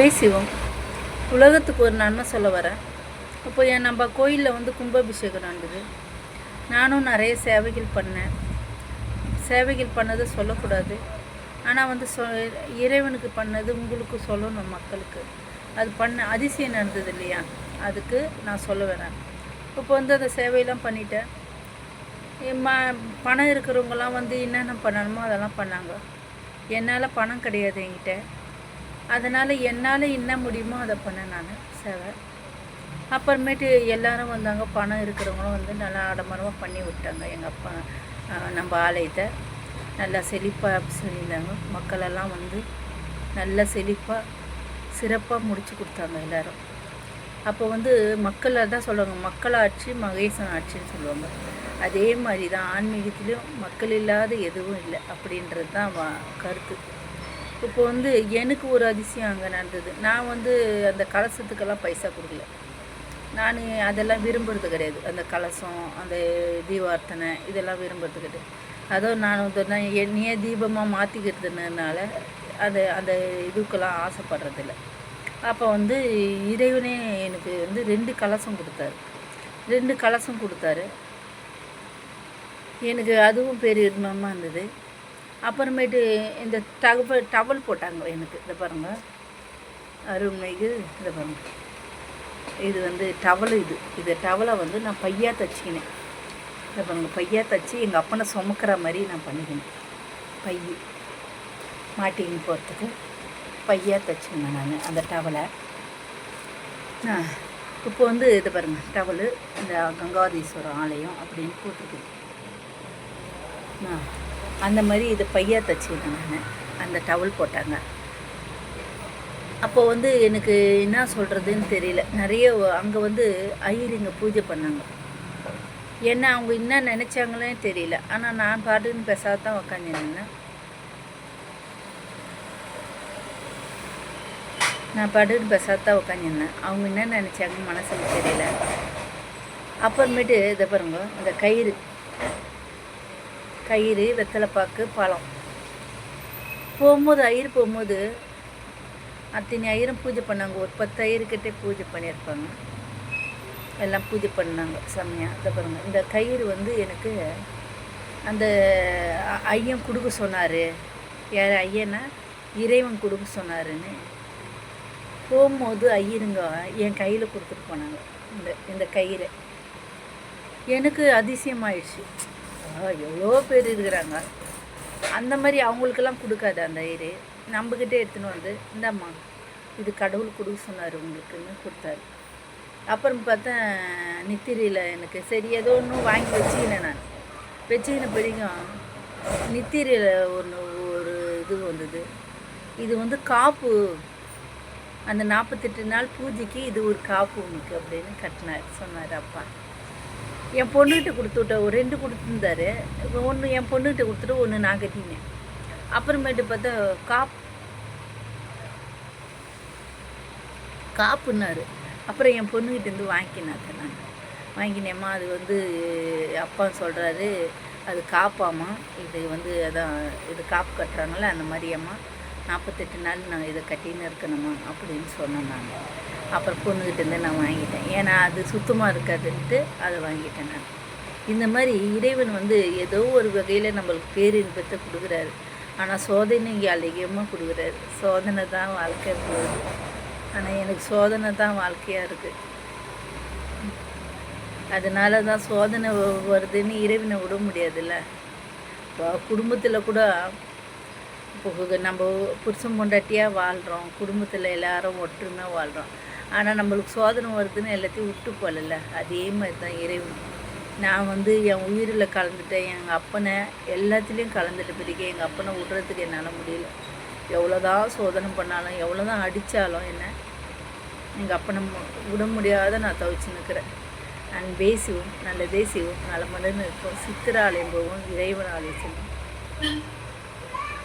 ஜெய் சிவம். உலகத்துக்கு ஒரு நன்மை சொல்ல வரேன். இப்போ நம்ம கோயிலில் வந்து கும்பாபிஷேகம் நடந்தது. நானும் நிறைய சேவைகள் பண்ணேன். சேவைகள் பண்ணதை சொல்லக்கூடாது, ஆனால் வந்து இறைவனுக்கு பண்ணது உங்களுக்கு சொல்லணும், மக்களுக்கு. அது பண்ண அதிசயம் நடந்தது இல்லையா, அதுக்கு நான் சொல்ல வரேன். இப்போ வந்து அந்த சேவையெல்லாம் பண்ணிட்டேன். பணம் இருக்கிறவங்களாம் வந்து என்னென்ன பண்ணணுமோ அதெல்லாம் பண்ணாங்க. என்னால் பணம் கிடையாது என்கிட்ட, அதனால் என்னால் என்ன முடியுமோ அதை பண்ணேன் நான் சேவை. அப்புறமேட்டு எல்லோரும் வந்தாங்க. பணம் இருக்கிறவங்களும் வந்து நல்லா ஆடம்பரமாக பண்ணி விட்டாங்க. எங்கள் அப்பா நம்ம ஆலயத்தை நல்லா செழிப்பாக சொல்லியிருந்தாங்க. மக்களெல்லாம் வந்து நல்லா செழிப்பாக சிறப்பாக முடித்து கொடுத்தாங்க எல்லோரும். அப்போ வந்து மக்கள் தான் சொல்லுவாங்க, மக்களாட்சி மகேசன் ஆட்சின்னு சொல்லுவாங்க. அதே மாதிரி தான் ஆன்மீகத்திலையும் மக்கள் இல்லாத எதுவும் இல்லை அப்படின்றது தான் கருத்து. இப்போ வந்து எனக்கு ஒரு அதிசயம் அங்கே நடந்தது. நான் வந்து அந்த கலசத்துக்கெல்லாம் பைசா கொடுக்கல. நான் அதெல்லாம் விரும்புறது கிடையாது. அந்த கலசம், அந்த தீபார்த்தனை இதெல்லாம் விரும்புறது கிடையாது. அதுவும் நான் வந்து என்னையே தீபமாக மாற்றிக்கிறதுனால அந்த அந்த இதுக்கெல்லாம் ஆசைப்படுறதில்ல. அப்போ வந்து இறைவனே எனக்கு வந்து 2 கலசம் கொடுத்தாரு. 2 கலசம் கொடுத்தாரு. எனக்கு அதுவும் பெருமிதமாக இருந்தது. அப்புறமேட்டு இந்த டவல் போட்டாங்க எனக்கு. இதை பாருங்கள், அருள்மைக்கு இதை பாருங்கள். இது வந்து டவல். இது டவலை வந்து நான் பையா தைச்சிக்கினேன். இதை பாருங்கள், பையா தைச்சி எங்கள் அப்பனை சுமக்கிற மாதிரி நான் பண்ணிக்கினேன். பை மாட்டின்னு போகிறதுக்கு பையா தைச்சிக்கினேன் நான் அந்த டவலை. இப்போ வந்து இதை பாருங்கள், டவலு இந்த கங்காதீஸ்வரர் ஆலயம் அப்படின்னு போட்டிருக்குது. அந்த மாதிரி இதை பையா தைச்சிக்கிட்டேன் நான். அந்த டவல் போட்டாங்க. அப்போ வந்து எனக்கு என்ன சொல்கிறதுன்னு தெரியல. நிறைய அங்கே வந்து ஐயருங்க பூஜை பண்ணாங்க. ஏன்னா அவங்க என்ன நினச்சாங்களே தெரியல. ஆனால் நான் பாட்டுன்னு பேசாத தான் உக்காந்துருந்தேன். நான் பாட்டுன்னு பேசாத தான் உக்காந்துருந்தேன். அவங்க என்ன நினச்சாங்க மனசில் தெரியல. அப்புறமேட்டு இதை பாருங்க, இந்த கயிறு வெத்தலைப்பாக்கு பழம் போகும்போது ஐயர் போகும்போது அத்தனை ஐயரும் பூஜை பண்ணாங்க. ஒரு 10 ஐயர்கிட்டே பூஜை பண்ணியிருப்பாங்க. எல்லாம் பூஜை பண்ணாங்க செம்மையாக. இதை பாருங்க, இந்த கயிறு வந்து எனக்கு அந்த ஐயன் கொடுக்க சொன்னார். யார் ஐயனா? இறைவன் கொடுக்க சொன்னாருன்னு போகும்போது ஐயருங்க என் கையில் கொடுத்துட்டு போனாங்க இந்த கயிறை. எனக்கு அதிசயமாயிடுச்சு. எவ்வளோ பேர் இருக்கிறாங்க, அந்த மாதிரி அவங்களுக்கெல்லாம் கொடுக்காது அந்த ஐயரு. நம்மக்கிட்டே எடுத்துன்னு வந்து, இந்தாம்மா இது கடவுள் கொடுக்க சொன்னார் உங்களுக்குன்னு கொடுத்தாரு. அப்புறம் பார்த்தா நித்திரையில் எனக்கு சரி ஏதோ ஒன்று வாங்கி வச்சுக்கினேன். நான் வச்சுக்கின பிடிக்கும் நித்திரையில் ஒரு இது வந்தது. இது வந்து காப்பு, அந்த 48 நாள் பூஜைக்கு இது ஒரு காப்பு உனக்கு அப்படின்னு சொன்னார் அப்பா. என் பொண்ணுகிட்ட கொடுத்து விட்ட ஒரு 2 கொடுத்துருந்தாரு. ஒன்று என் பொண்ணுகிட்ட கொடுத்துட்டு ஒன்று நான் கட்டினேன். அப்புறமேட்டு பார்த்தா காப்புன்னாரு. அப்புறம் என் பொண்ணுகிட்டேருந்து வாங்கிக்கினாங்க. நான் வாங்கினேம்மா, அது வந்து அப்பா சொல்கிறாரு அது காப்பாம்மா, இது வந்து அதான் இது காப்பு கட்டுறாங்களே அந்த மாதிரியம்மா 48 நாள் நான் இதை கட்டின்னு இருக்கணுமா அப்படின்னு சொன்னேன் நான். அப்புறம் பொண்ணுக்கிட்டேருந்து நான் வாங்கிட்டேன். ஏன்னா அது சுத்தமாக இருக்காதுன்ட்டு அதை வாங்கிட்டேன் நான். இந்த மாதிரி இறைவன் வந்து ஏதோ ஒரு வகையில் நம்மளுக்கு பேரின்பத்தை கொடுக்குறாரு. ஆனால் சோதனை இங்கே அதிகமாக கொடுக்குறாரு. சோதனை தான் வாழ்க்கை போகுது. ஆனால் எனக்கு சோதனை தான் வாழ்க்கையாக இருக்குது. அதனால தான் சோதனை வருதுன்னு இறைவனை விட முடியாதுல்ல. இப்போ குடும்பத்தில் கூட இப்போ நம்ம புருஷன் பொண்டாட்டியாக வாழ்கிறோம், குடும்பத்தில் எல்லாரும் ஒற்றுமையாக வாழ்கிறோம். ஆனால் நம்மளுக்கு சோதனை வருதுன்னு எல்லாத்தையும் விட்டு போகல. அதே மாதிரி தான் இறைவன். நான் வந்து என் உயிரில் கலந்துட்டேன். எங்கள் அப்பனை எல்லாத்துலேயும் கலந்துட்ட பிறகு எங்கள் அப்பனை விடுறதுக்கு என்னால் முடியல. எவ்வளோதான் சோதனை பண்ணாலும், எவ்வளோதான் அடித்தாலும் என்ன எங்கள் அப்பனை விட முடியாத நான் தவிச்சு நிற்கிறேன். நான் பேசுவோம், நல்லதே செய்வோம், நல்ல மனன்னு இருப்போம். சித்திர ஆலயம் போவோம், இறைவன் ஆலயம் செய்வோம்.